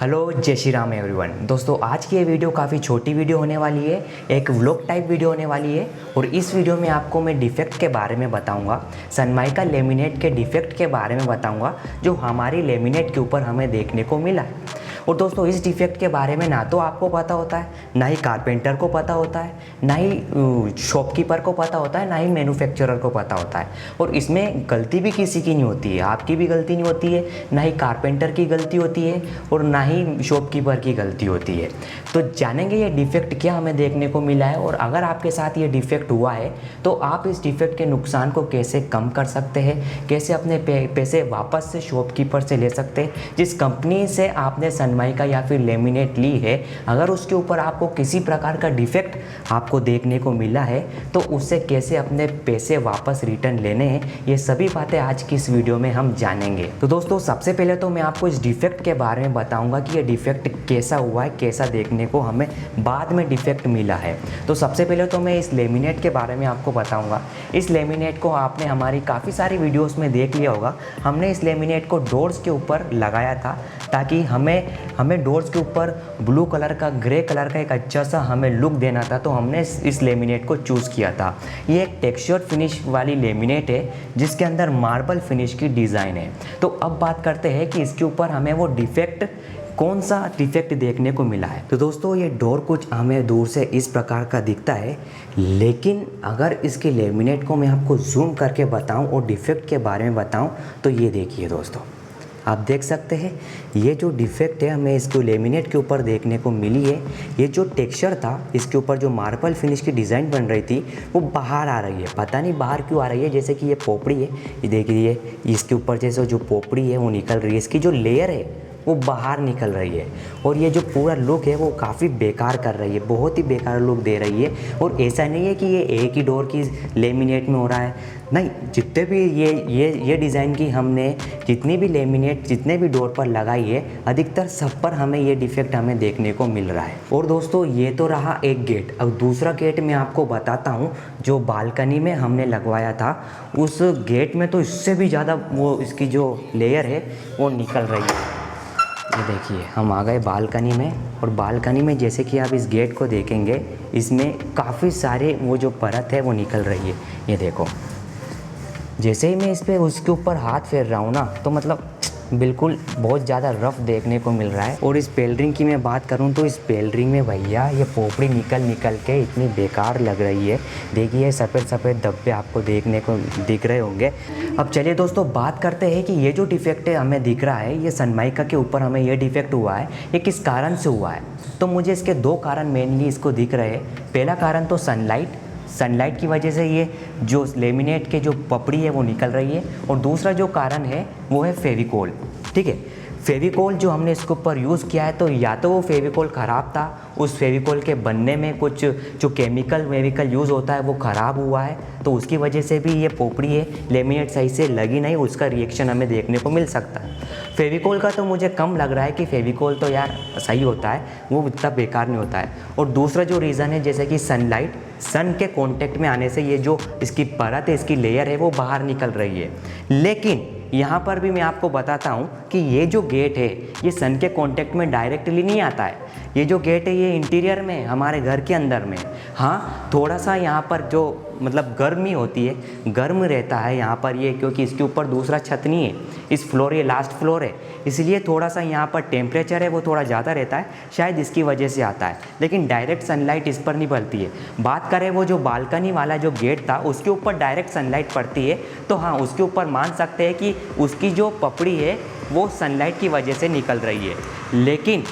Hello जय Shri Ram everyone. दोस्तों आज की ये वीडियो काफ़ी छोटी वीडियो होने वाली है, एक व्लॉग टाइप वीडियो होने वाली है। और इस वीडियो में आपको मैं डिफेक्ट के बारे में बताऊंगा, सनमाइका लेमिनेट के डिफेक्ट के बारे में बताऊंगा जो हमारी लेमिनेट के ऊपर हमें देखने को मिला है। और दोस्तों इस डिफेक्ट के बारे में ना तो आपको पता होता है, ना ही कारपेंटर को पता होता है, ना ही शॉपकीपर को पता होता है, ना ही मैन्युफैक्चरर को पता होता है। और इसमें गलती भी किसी की नहीं होती है, आपकी भी गलती नहीं होती है, ना ही कारपेंटर की गलती होती है और ना ही शॉपकीपर की गलती होती है। तो जानेंगे ये डिफेक्ट क्या हमें देखने को मिला है, और अगर आपके साथ ये डिफेक्ट हुआ है तो आप इस डिफेक्ट के नुकसान को कैसे कम कर सकते हैं, कैसे अपने पैसे वापस से शॉपकीपर से ले सकते हैं। जिस कंपनी से आपने सनमाइका या फिर लेमिनेट ली है, अगर उसके ऊपर आपको किसी प्रकार का डिफेक्ट आपको देखने को मिला है तो उससे कैसे अपने पैसे वापस रिटर्न लेने हैं, ये सभी बातें आज की इस वीडियो में हम जानेंगे। तो दोस्तों सबसे पहले तो मैं आपको इस डिफेक्ट के बारे में बताऊंगा कि ये डिफेक्ट कैसा हुआ है, कैसा देखने को हमें बाद में डिफेक्ट मिला है। तो सबसे पहले तो मैं इस लेमिनेट के बारे में आपको बताऊंगा। इस लेमिनेट को आपने हमारी काफ़ी सारी वीडियोस में देख लिया होगा। हमने इस लेमिनेट को डोर्स के ऊपर लगाया था ताकि हमें डोर्स के ऊपर ब्लू कलर का, ग्रे कलर का एक अच्छा सा हमें लुक देना था, तो हमने इस लेमिनेट को चूज़ किया था। ये एक टेक्सचर फिनिश वाली लेमिनेट है जिसके अंदर मार्बल फिनिश की डिज़ाइन है। तो अब बात करते हैं कि इसके ऊपर हमें वो डिफेक्ट, कौन सा डिफेक्ट देखने को मिला है। तो दोस्तों ये डोर कुछ हमें दूर से इस प्रकार का दिखता है, लेकिन अगर इसके लेमिनेट को मैं आपको जूम करके बताऊं और डिफेक्ट के बारे में बताऊं तो ये देखिए दोस्तों, आप देख सकते हैं ये जो डिफेक्ट है हमें इसको लेमिनेट के ऊपर देखने को मिली है। ये जो टेक्सचर था, इसके ऊपर जो मार्बल फिनिश की डिज़ाइन बन रही थी वो बाहर आ रही है। पता नहीं बाहर क्यों आ रही है। जैसे कि ये पोपड़ी है, ये देखिए इसके ऊपर जैसे जो पोपड़ी है वो निकल रही है, इसकी जो लेयर है वो बाहर निकल रही है। और ये जो पूरा लुक है वो काफ़ी बेकार कर रही है, बहुत ही बेकार लुक दे रही है। और ऐसा नहीं है कि ये एक ही डोर की लेमिनेट में हो रहा है, नहीं, जितने भी ये डिज़ाइन की हमने जितनी भी लेमिनेट जितने भी डोर पर लगाई है, अधिकतर सब पर हमें ये डिफेक्ट हमें देखने को मिल रहा है। और दोस्तों ये तो रहा एक गेट। अब दूसरा गेट मैं आपको बताता हूँ जो बालकनी में हमने लगवाया था। उस गेट में तो इससे भी ज़्यादा वो इसकी जो लेयर है वो निकल रही है। ये देखिए हम आ गए बालकनी में, और बालकनी में जैसे कि आप इस गेट को देखेंगे, इसमें काफ़ी सारे वो जो परत है वो निकल रही है। ये देखो, जैसे ही मैं इस पर उसके ऊपर हाथ फेर रहा हूँ ना, तो मतलब बिल्कुल बहुत ज़्यादा रफ़ देखने को मिल रहा है। और इस पेलरिंग की मैं बात करूं तो इस पेलरिंग में भैया ये पोपड़ी निकल के इतनी बेकार लग रही है। देखिए सफ़ेद सफ़ेद धब्बे आपको देखने को दिख रहे होंगे। अब चलिए दोस्तों बात करते हैं कि ये जो डिफेक्ट है हमें दिख रहा है, ये सनमाइका के ऊपर हमें ये डिफेक्ट हुआ है, ये किस कारण से हुआ है। तो मुझे इसके दो कारण मेनली इसको दिख रहे हैं। पहला कारण तो सनलाइट की वजह से ये जो लेमिनेट के जो पपड़ी है वो निकल रही है। और दूसरा जो कारण है वो है फेविकोल। ठीक है, फेविकोल जो हमने इसके ऊपर यूज़ किया है, तो या तो वो फेविकोल ख़राब था, उस फेविकोल के बनने में कुछ जो केमिकल यूज़ होता है वो ख़राब हुआ है, तो उसकी वजह से भी ये पोपड़ी है लेमिनेट सही से लगी नहीं, उसका रिएक्शन हमें देखने को मिल सकता है। फेविकोल का तो मुझे कम लग रहा है कि फेविकोल तो यार सही होता है, वो इतना बेकार नहीं होता है। और दूसरा जो रीज़न है, जैसे कि सन के कांटेक्ट में आने से ये जो इसकी परत है, इसकी लेयर है वो बाहर निकल रही है। लेकिन यहाँ पर भी मैं आपको बताता हूँ कि ये जो गेट है ये सन के कांटेक्ट में डायरेक्टली नहीं आता है। ये जो गेट है ये इंटीरियर में, हमारे घर के अंदर में, हाँ थोड़ा सा यहाँ पर जो मतलब गर्मी होती है, गर्म रहता है यहाँ पर ये, क्योंकि इसके ऊपर दूसरा छत नहीं है, इस फ्लोर ये लास्ट फ्लोर है, इसलिए थोड़ा सा यहाँ पर टेम्परेचर है वो थोड़ा ज़्यादा रहता है, शायद इसकी वजह से आता है। लेकिन डायरेक्ट सनलाइट इस पर नहीं पड़ती है। बात करें वो जो बालकनी वाला जो गेट था उसके ऊपर डायरेक्ट सनलाइट पड़ती है, तो हाँ उसके ऊपर मान सकते हैं कि उसकी जो पपड़ी है वो सनलाइट की वजह से निकल रही है। लेकिन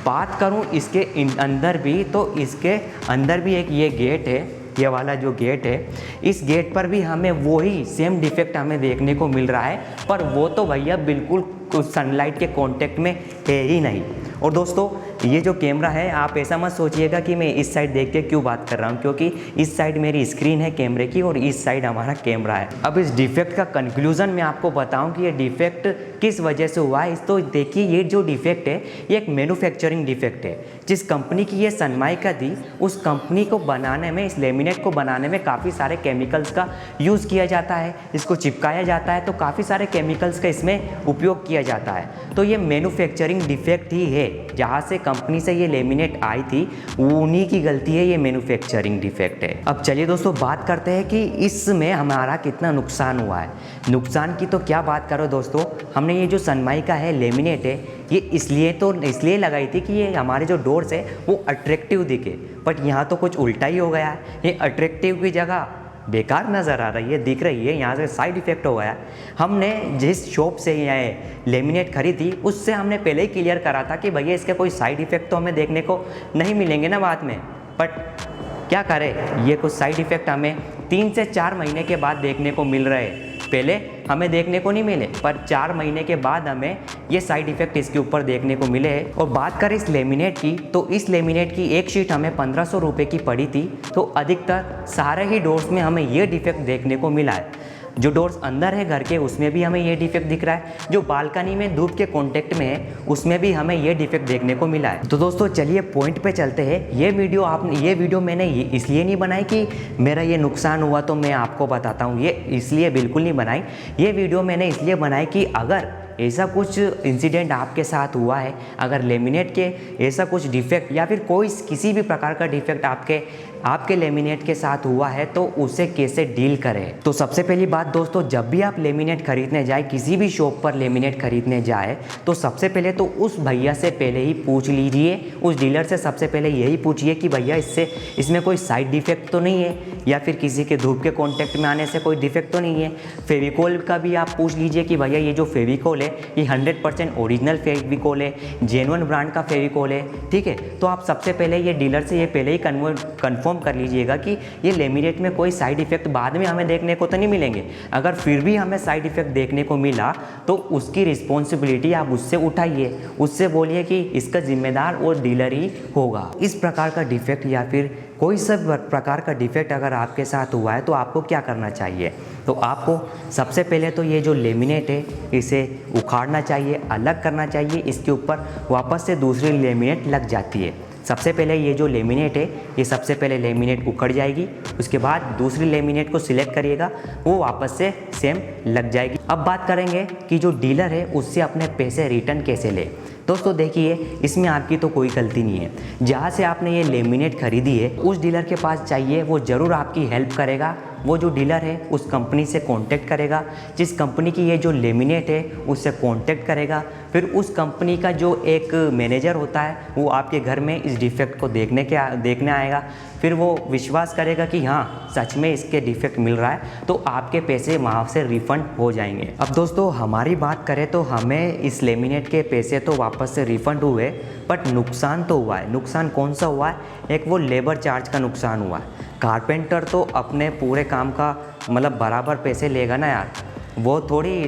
बात करूं इसके अंदर भी, तो इसके अंदर भी एक ये गेट है, ये वाला जो गेट है, इस गेट पर भी हमें वही सेम डिफेक्ट हमें देखने को मिल रहा है, पर वो तो भैया बिल्कुल सनलाइट के कांटेक्ट में है ही नहीं। और दोस्तों ये जो कैमरा है, आप ऐसा मत सोचिएगा कि मैं इस साइड देख के क्यों बात कर रहा हूँ, क्योंकि इस साइड मेरी स्क्रीन है कैमरे की और इस साइड हमारा कैमरा है। अब इस डिफेक्ट का कंक्लूजन मैं आपको बताऊं कि ये डिफेक्ट किस वजह से हुआ है। तो देखिए ये जो डिफेक्ट है ये एक मैन्युफैक्चरिंग डिफेक्ट है। जिस कंपनी की ये सनमाइका थी, उस कंपनी को बनाने में, इस लेमिनेट को बनाने में काफ़ी सारे केमिकल्स का यूज़ किया जाता है, इसको चिपकाया जाता है, तो काफ़ी सारे केमिकल्स का इसमें उपयोग किया जाता है। तो ये मैन्युफैक्चरिंग डिफेक्ट ही है। जहाँ से कंपनी से ये लेमिनेट आई थी उन्हीं की गलती है, ये मैन्युफैक्चरिंग डिफेक्ट है। अब चलिए दोस्तों बात करते हैं कि इसमें हमारा कितना नुकसान हुआ है। नुकसान की तो क्या बात करो दोस्तों, हमने ये जो सनमाइका है लेमिनेट है, ये इसलिए लगाई थी कि ये हमारे जो डोर्स है वो अट्रैक्टिव दिखे, बट यहाँ तो कुछ उल्टा ही हो गया है। ये अट्रैक्टिव की जगह बेकार नज़र आ रही है, दिख रही है, यहाँ से साइड इफ़ेक्ट हो गया। हमने जिस शॉप से ये लेमिनेट खरीदी उससे हमने पहले ही क्लियर करा था कि भैया इसके कोई साइड इफ़ेक्ट तो हमें देखने को नहीं मिलेंगे ना बाद में, बट क्या करें, ये कुछ साइड इफ़ेक्ट हमें 3 से 4 महीने के बाद देखने को मिल रहे हैं। पहले हमें देखने को नहीं मिले, पर 4 महीने के बाद हमें ये साइड इफ़ेक्ट इसके ऊपर देखने को मिले हैं। और बात करें इस लेमिनेट की, तो इस लेमिनेट की एक शीट हमें 1500 रुपये की पड़ी थी, तो अधिकतर सारे ही डोर्स में हमें ये डिफेक्ट देखने को मिला है। जो डोर्स अंदर है घर के उसमें भी हमें ये डिफेक्ट दिख रहा है, जो बालकनी में धूप के कांटेक्ट में है उसमें भी हमें ये डिफेक्ट देखने को मिला है। तो दोस्तों चलिए पॉइंट पे चलते हैं। ये वीडियो मैंने इसलिए नहीं बनाई कि मेरा ये नुकसान हुआ तो मैं आपको बताता हूँ, ये इसलिए बिल्कुल नहीं बनाई। ये वीडियो मैंने इसलिए बनाई कि अगर ऐसा कुछ इंसिडेंट आपके साथ हुआ है, अगर लेमिनेट के ऐसा कुछ डिफेक्ट या फिर कोई किसी भी प्रकार का डिफेक्ट आपके लेमिनेट के साथ हुआ है तो उसे कैसे डील करें। तो सबसे पहली बात दोस्तों, जब भी आप लेमिनेट खरीदने जाए, किसी भी शॉप पर लेमिनेट खरीदने जाए, तो सबसे पहले तो उस भैया से पहले ही पूछ लीजिए, उस डीलर से सबसे पहले यही पूछिए कि भैया इसमें कोई साइड डिफेक्ट तो नहीं है, या फिर किसी के धूप के कॉन्टेक्ट में आने से कोई डिफेक्ट तो नहीं है। फेविकोल का भी आप पूछ लीजिए कि भैया ये जो फेविकोल है ये 100% ओरिजिनल फेविकोल है, जेन्युइन ब्रांड का फेविकोल है, ठीक है। तो आप सबसे पहले ये डीलर से ये पहले ही कन्फर्म कर लीजिएगा कि ये लेमिनेट में कोई साइड इफेक्ट बाद में हमें देखने को तो नहीं मिलेंगे। अगर फिर भी हमें साइड इफेक्ट देखने को मिला तो उसकी रिस्पॉन्सिबिलिटी आप उससे उठाइए, उससे बोलिए कि इसका जिम्मेदार वो डीलर ही होगा। इस प्रकार का डिफेक्ट या फिर कोई सब प्रकार का डिफेक्ट अगर आपके साथ हुआ है तो आपको क्या करना चाहिए, तो आपको सबसे पहले तो ये जो लेमिनेट है इसे उखाड़ना चाहिए, अलग करना चाहिए, इसके ऊपर वापस से दूसरी लेमिनेट लग जाती है। सबसे पहले ये जो लेमिनेट है ये सबसे पहले लेमिनेट उखड़ जाएगी, उसके बाद दूसरी लेमिनेट को सिलेक्ट करिएगा, वो वापस से सेम लग जाएगी। अब बात करेंगे कि जो डीलर है उससे अपने पैसे रिटर्न कैसे ले। दोस्तों देखिए, इसमें आपकी तो कोई गलती नहीं है। जहाँ से आपने ये लेमिनेट खरीदी है उस डीलर के पास चाहिए, वो ज़रूर आपकी हेल्प करेगा। वो जो डीलर है उस कंपनी से कांटेक्ट करेगा, जिस कंपनी की ये जो लेमिनेट है उससे कांटेक्ट करेगा, फिर उस कंपनी का जो एक मैनेजर होता है वो आपके घर में इस डिफेक्ट को देखने आएगा, फिर वो विश्वास करेगा कि हाँ सच में इसके डिफेक्ट मिल रहा है, तो आपके पैसे वहाँ से रिफ़ंड हो जाएंगे। अब दोस्तों हमारी बात करें तो हमें इस लेमिनेट के पैसे तो वापस से रिफ़ंड हुए, बट नुकसान तो हुआ है। नुकसान कौन सा हुआ है, एक वो लेबर चार्ज का नुकसान हुआ है। कारपेंटर तो अपने पूरे काम का मतलब बराबर पैसे लेगा ना यार, वो थोड़ी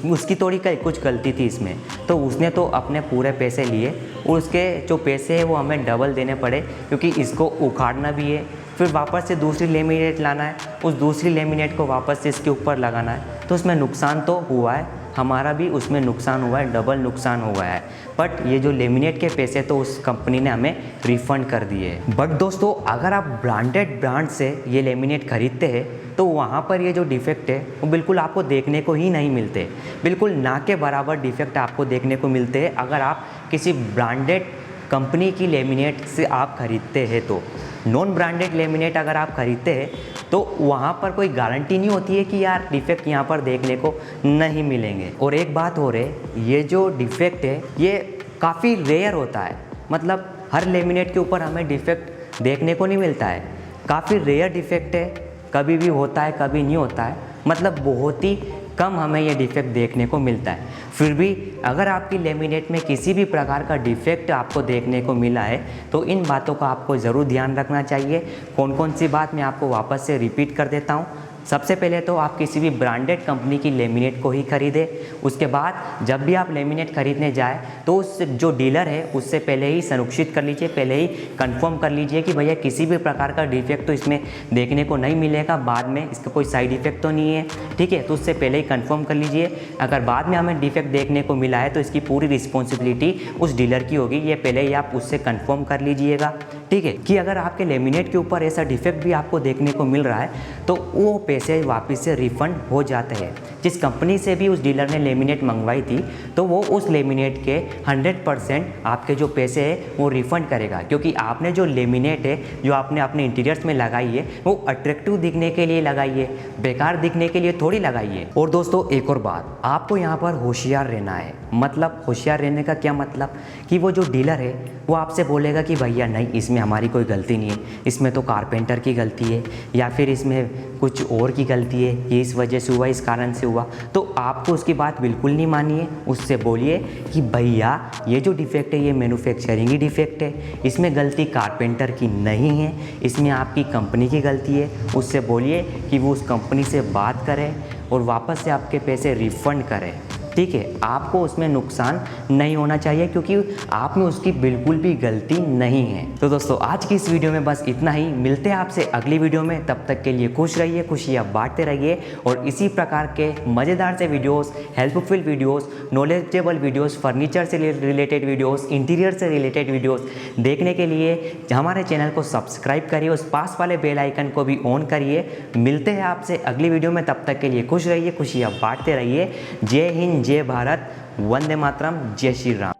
उसकी थोड़ी कुछ गलती थी इसमें, तो उसने तो अपने पूरे पैसे लिए और उसके जो पैसे हैं वो हमें डबल देने पड़े, क्योंकि इसको उखाड़ना भी है, फिर वापस से दूसरी लेमिनेट लाना है, उस दूसरी लेमिनेट को वापस से इसके ऊपर लगाना है, तो उसमें नुकसान तो हुआ है, हमारा भी उसमें नुकसान हुआ है, डबल नुकसान हुआ है। बट ये जो लेमिनेट के पैसे तो उस कंपनी ने हमें रिफ़ंड कर दिए। बट दोस्तों अगर आप ब्रांडेड ब्रांड से ये लेमिनेट खरीदते हैं तो वहाँ पर ये जो डिफेक्ट है वो बिल्कुल आपको देखने को ही नहीं मिलते, बिल्कुल ना के बराबर डिफेक्ट आपको देखने को मिलते हैं अगर आप किसी ब्रांडेड कंपनी की लेमिनेट से आप खरीदते हैं। तो नॉन ब्रांडेड लेमिनेट अगर आप खरीदते हैं तो वहाँ पर कोई गारंटी नहीं होती है कि यार डिफेक्ट यहाँ पर देखने को नहीं मिलेंगे। और एक बात और है, ये जो डिफेक्ट है ये काफ़ी रेयर होता है, मतलब हर लेमिनेट के ऊपर हमें डिफेक्ट देखने को नहीं मिलता है, काफ़ी रेयर डिफेक्ट है, कभी भी होता है कभी नहीं होता है, मतलब बहुत ही कम हमें ये डिफेक्ट देखने को मिलता है। फिर भी अगर आपकी लेमिनेट में किसी भी प्रकार का डिफेक्ट आपको देखने को मिला है तो इन बातों का आपको ज़रूर ध्यान रखना चाहिए। कौन कौन सी बात मैं आपको वापस से रिपीट कर देता हूँ। सबसे पहले तो आप किसी भी ब्रांडेड कंपनी की लेमिनेट को ही खरीदें। उसके बाद जब भी आप लेमिनेट खरीदने जाए तो उस जो डीलर है उससे पहले ही सुनिश्चित कर लीजिए, पहले ही कंफर्म कर लीजिए कि भैया किसी भी प्रकार का डिफेक्ट तो इसमें देखने को नहीं मिलेगा, बाद में इसका कोई साइड इफेक्ट तो नहीं है, ठीक है। तो उससे पहले ही कंफर्म कर लीजिए। अगर बाद में हमें डिफेक्ट देखने को मिला है तो इसकी पूरी रिस्पॉन्सिबिलिटी उस डीलर की होगी, ये पहले ही आप उससे कंफर्म कर लीजिएगा, ठीक है। कि अगर आपके लेमिनेट के ऊपर ऐसा डिफेक्ट भी आपको देखने को मिल रहा है तो वो पैसे वापस से रिफ़ंड हो जाते हैं। जिस कंपनी से भी उस डीलर ने लेमिनेट मंगवाई थी, तो वो उस लेमिनेट के 100% आपके जो पैसे हैं वो रिफ़ंड करेगा, क्योंकि आपने जो लेमिनेट है जो आपने अपने इंटीरियर्स में लगाई है वो अट्रैक्टिव दिखने के लिए लगाई है, बेकार दिखने के लिए थोड़ी लगाई है। और दोस्तों एक और बात, आपको यहाँ पर होशियार रहना है। मतलब होशियार रहने का क्या मतलब कि वो जो डीलर है वो आपसे बोलेगा कि भैया नहीं, इसमें हमारी कोई गलती नहीं है, इसमें तो कारपेंटर की गलती है या फिर इसमें कुछ और की गलती है, ये इस वजह से हुआ, इस कारण से हुआ। तो आपको उसकी बात बिल्कुल नहीं मानिए, उससे बोलिए कि भैया ये जो डिफेक्ट है ये मैन्युफैक्चरिंग ही डिफेक्ट है, इसमें गलती कारपेंटर की नहीं है, इसमें आपकी कंपनी की गलती है। उससे बोलिए कि वो उस कंपनी से बात करे और वापस से आपके पैसे रिफ़ंड करें। ठीक है, आपको उसमें नुकसान नहीं होना चाहिए क्योंकि आप में उसकी बिल्कुल भी गलती नहीं है। तो दोस्तों आज की इस वीडियो में बस इतना ही। मिलते हैं आपसे अगली वीडियो में, तब तक के लिए खुश रहिए, खुशियाँ बांटते रहिए और इसी प्रकार के मज़ेदार से videos, helpful videos, knowledgeable videos, furniture से रिलेटेड वीडियोस, इंटीरियर से रिलेटेड वीडियोस देखने के लिए हमारे चैनल को सब्सक्राइब करिए, उस पास वाले बेल आइकन को भी ऑन करिए। मिलते हैं आपसे अगली वीडियो में, तब तक के लिए खुश रहिए, खुशियाँ बांटते रहिए। जय हिंद, जय भारत, वंदे मातरम, जय श्री राम।